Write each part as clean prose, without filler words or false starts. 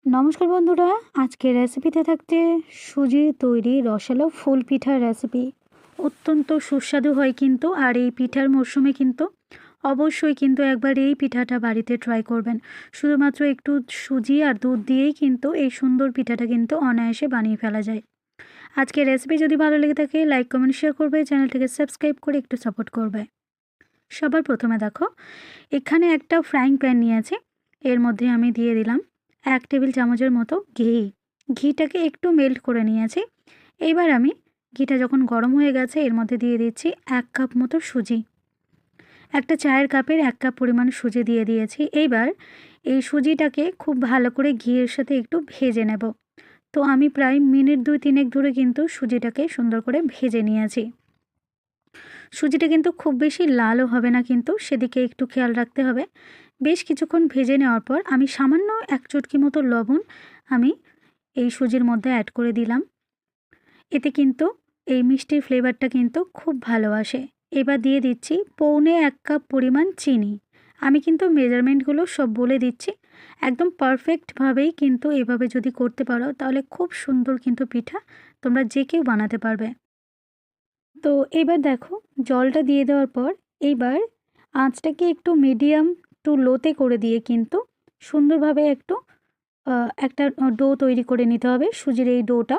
নমস্কার বন্ধুরা, আজকের রেসিপিতে থাকছে সুজির তৈরি রসালো ফুল পিঠার রেসিপি। অত্যন্ত সুস্বাদু হয় কিন্তু, আর এই পিঠার মরশুমে কিন্তু অবশ্যই কিন্তু একবার এই পিঠাটা বাড়িতে ট্রাই করবেন। শুধুমাত্র একটু সুজি আর দুধ দিয়েই কিন্তু এই সুন্দর পিঠাটা কিন্তু অনায়াসে বানিয়ে ফেলা যায়। আজকের রেসিপি যদি ভালো লেগে থাকে লাইক কমেন্ট শেয়ার করবে, চ্যানেলটিকে সাবস্ক্রাইব করে একটু সাপোর্ট করবে। সবার প্রথমে দেখো, এখানে একটা ফ্রাইং প্যান নিয়েছি। এর মধ্যে আমি দিয়ে দিলাম 1 টেবিল চামচের মতো ঘি। ঘিটাকে একটু মেল্ট করে নিয়েছি। এইবার আমি ঘিটা যখন গরম হয়ে গেছে এর মধ্যে দিয়ে দিচ্ছি 1 কাপ মতো সুজি। একটা চায়ের কাপের 1 কাপ পরিমাণ সুজি দিয়ে দিয়েছি। এইবার এই সুজিটাকে খুব ভালো করে ঘিয়ের সাথে একটু ভেজে নেব। তো আমি প্রায় মিনিট 2-3 ধরে কিন্তু সুজিটাকে সুন্দর করে ভেজে নিয়েছি। সুজিটা কিন্তু খুব বেশি লালও হবে না, কিন্তু সেদিকে একটু খেয়াল রাখতে হবে। বেশ কিছুক্ষণ ভেজে নেওয়ার পর আমি সামান্য 1 চুটকি মতো লবণ আমি এই সুজির মধ্যে অ্যাড করে দিলাম। এতে কিন্তু এই মিষ্টির ফ্লেভারটা কিন্তু খুব ভালো আসে। এবার দিয়ে দিচ্ছি 1.25 কাপ পরিমাণ চিনি। আমি কিন্তু মেজারমেন্টগুলো সব বলে দিচ্ছি। একদম পারফেক্টভাবেই কিন্তু এভাবে যদি করতে পারো তাহলে খুব সুন্দর কিন্তু পিঠা তোমরা যে কেউ বানাতে পারবে। তো এবার দেখো, জলটা দিয়ে দেওয়ার পর এইবার আঁচটাকে একটু মিডিয়াম টু লোতে করে দিয়ে কিন্তু সুন্দরভাবে একটা ডো তৈরি করে নিতে হবে, সুজির এই ডোটা।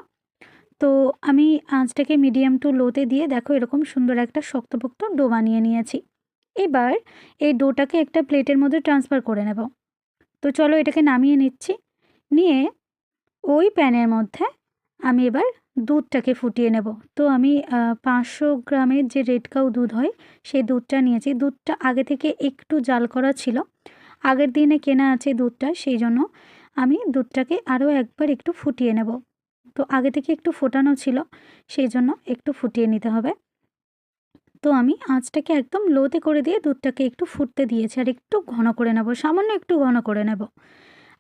তো আমি আঁচটাকে মিডিয়াম টু লোতে দিয়ে দেখো এরকম সুন্দর একটা শক্তপোক্ত ডো বানিয়ে নিয়েছি। এবার এই ডোটাকে একটা প্লেটের মধ্যে ট্রান্সফার করে নেব। তো চলো এটাকে নামিয়ে নিচ্ছি। নিয়ে ওই প্যানের মধ্যে আমি এবার দুধটাকে ফুটিয়ে নেব। তো আমি 500 গ্রামের যে রেড কাউ দুধ হয় সেই দুধটা নিয়েছি। দুধটা আগে থেকে একটু জাল করা ছিল, আগের দিনে কেনা আছে দুধটা, সেই জন্য আমি দুধটাকে আরও একবার একটু ফুটিয়ে নেব। তো আগে থেকে একটু ফোটানো ছিল, সেই জন্য একটু ফুটিয়ে নিতে হবে। তো আমি আঁচটাকে একদম লোতে করে দিয়ে দুধটাকে একটু ফুটতে দিয়েছি, আর একটু ঘন করে নেব, সামান্য একটু ঘন করে নেব।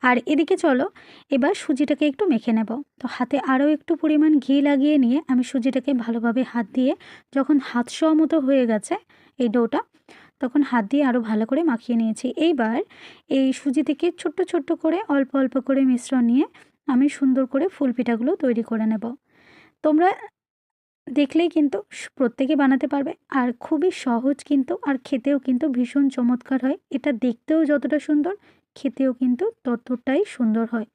আর এদিকে চলো এবার সুজিটাকে একটু মেখে নেব। তো হাতে আরও একটু পরিমাণ ঘি লাগিয়ে নিয়ে আমি সুজিটাকে ভালোভাবে হাত দিয়ে, যখন হাত ছোঁয়া মতো হয়ে গেছে এই ডোটা, তখন হাত দিয়ে আরও ভালো করে মাখিয়ে নিয়েছি। এইবার এই সুজি থেকে ছোট্ট ছোট্ট করে অল্প অল্প করে মিশ্রণ নিয়ে আমি সুন্দর করে ফুল পিঠাগুলো তৈরি করে নেব। তোমরা দেখলেই কিন্তু প্রত্যেকে বানাতে পারবে, আর খুবই সহজ কিন্তু, আর খেতেও কিন্তু ভীষণ চমৎকার হয়। এটা দেখতেও যতটা সুন্দর, খেতেও কিন্তু ততটাই সুন্দর হয়।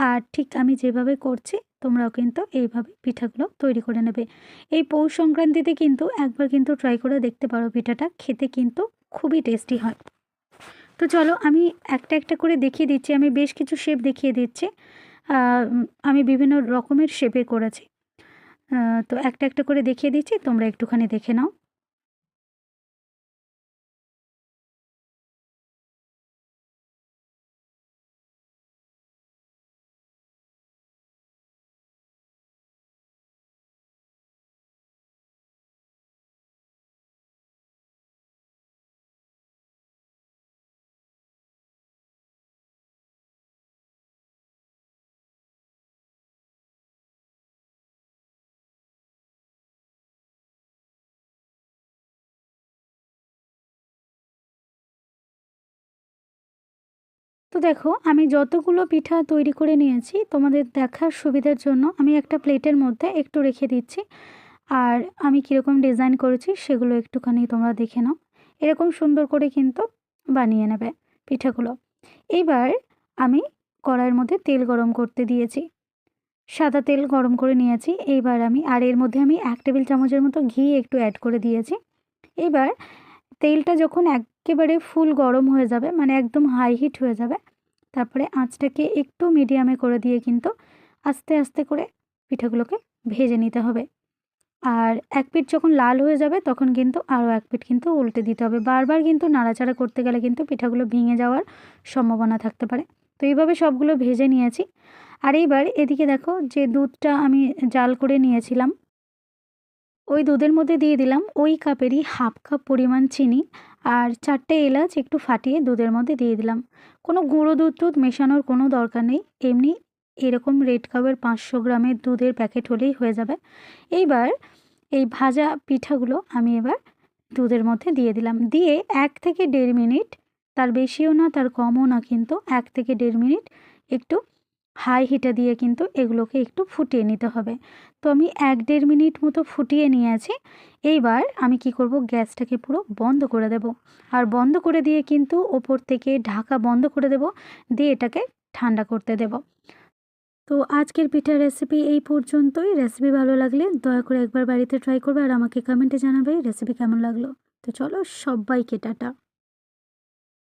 আর ঠিক আমি যেভাবে করছি তোমরাও কিন্তু এইভাবে পিঠাগুলো তৈরি করে নেবে। এই পৌষ সংক্রান্তিতে কিন্তু একবার কিন্তু ট্রাই করে দেখতে পারো, পিঠাটা খেতে কিন্তু খুবই টেস্টি হয়। তো চলো আমি একটা একটা করে দেখিয়ে দিচ্ছি। আমি বেশ কিছু শেপ দেখিয়ে দিচ্ছি। আমি বিভিন্ন রকমের শেপে করেছি। তো একটা একটা করে দেখিয়ে দিচ্ছি, তোমরা একটুখানি দেখে নাও। তো দেখো আমি যতগুলো পিঠা তৈরি করে নিয়েছি তোমাদের দেখার সুবিধার জন্য আমি একটা প্লেটের মধ্যে একটু রেখে দিচ্ছি। আর আমি কীরকম ডিজাইন করেছি সেগুলো একটুখানি তোমরা দেখে নাও। এরকম সুন্দর করে কিন্তু বানিয়ে নেবে পিঠাগুলো। এইবার আমি কড়াইয়ের মধ্যে তেল গরম করতে দিয়েছি, সাদা তেল গরম করে নিয়েছি। এইবার আমি এর মধ্যে আমি 1 টেবিল চামচের মতো ঘি একটু অ্যাড করে দিয়েছি। এবার তেলটা যখন একেবারে ফুল গরম হয়ে যাবে, মানে একদম হাই হিট হয়ে যাবে, তারপরে আঁচটাকে একটু মিডিয়ামে করে দিয়ে কিন্তু আস্তে আস্তে করে পিঠাগুলোকে ভেজে নিতে হবে। আর এক পিঠ যখন লাল হয়ে যাবে তখন কিন্তু আরও এক পিঠ কিন্তু উল্টে দিতে হবে। বারবার কিন্তু নাড়াচাড়া করতে গেলে কিন্তু পিঠাগুলো ভেঙে যাওয়ার সম্ভাবনা থাকতে পারে। তো এইভাবে সবগুলো ভেজে নিয়েছি। আর এইবার এদিকে দেখো, যে দুধটা আমি জাল করে নিয়েছিলাম ওই দুধের মধ্যে দিয়ে দিলাম ওই কাপেরই হাফ কাপ পরিমাণ চিনি, আর 4টে এলাচ একটু ফাটিয়ে দুধের মধ্যে দিয়ে দিলাম। কোনো গুঁড়ো দুধ মেশানোর কোনো দরকার নেই, এমনি এরকম রেড কাপের 500 গ্রামের দুধের প্যাকেট হলেই হয়ে যাবে। এইবার এই ভাজা পিঠাগুলো আমি এবার দুধের মধ্যে দিয়ে দিলাম। দিয়ে 1 থেকে 1.5 মিনিট, তার বেশিও না তার কমও না, কিন্তু 1 থেকে 1.5 মিনিট একটু হাই হিটে দিয়ে কিন্তু এগুলোকে একটু ফুটিয়ে নিতে হবে। তো আমি 1-1.5 মিনিট মতো ফুটিয়ে নিয়েছি। এইবার আমি কি করব, গ্যাসটাকে পুরো বন্ধ করে দেব। আর বন্ধ করে দিয়ে কিন্তু ওপর থেকে ঢাকা বন্ধ করে দেব, দিয়ে এটাকে ঠান্ডা করতে দেব। তো আজকের পিঠার রেসিপি এই পর্যন্তই। রেসিপি ভালো লাগলে দয়া করে একবার বাড়িতে ট্রাই করবে আর আমাকে কমেন্টে জানাবে রেসিপি কেমন লাগলো। তো চলো, সবাইকে টাটা।